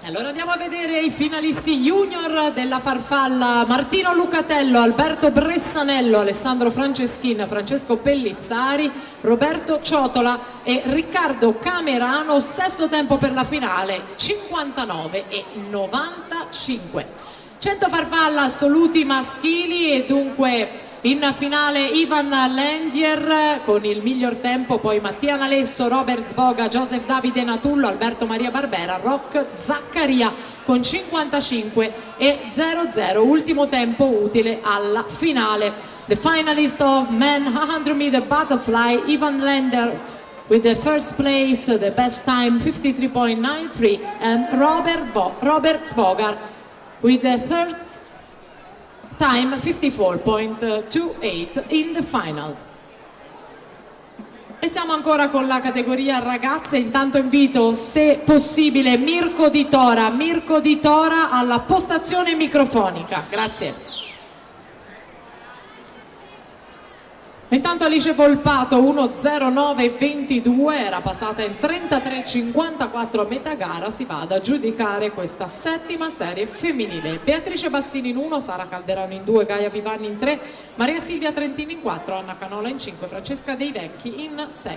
Allora andiamo a vedere i finalisti junior della farfalla: Martino Lucatello, Alberto Bressanello, Alessandro Franceschin, Francesco Pellizzari, Roberto Ciotola e Riccardo Camerano. Sesto tempo per la finale, 59 e 95. 100 farfalla assoluti maschili e dunque in finale Ivan Lendier con il miglior tempo, poi Mattia Nalesso, Robert Svoga, Joseph Davide Natullo, Alberto Maria Barbera, Roc Zaccaria con 55 e 00, ultimo tempo utile alla finale. The finalist of men 100 meter butterfly, Ivan Lender with the first place, the best time 53.93, and Robert Svogar with the third time 54.28 in the final. E siamo ancora con la categoria ragazze. Intanto invito, se possibile, Mirko Di Tora alla postazione microfonica. Grazie. Intanto Alice Volpato 1:09:22 era passata in 33:54 a metà gara. Si va ad aggiudicare questa settima serie femminile. Beatrice Bassini in 1, Sara Calderano in 2, Gaia Vivanni in 3, Maria Silvia Trentini in 4, Anna Canola in 5, Francesca Dei Vecchi in 6.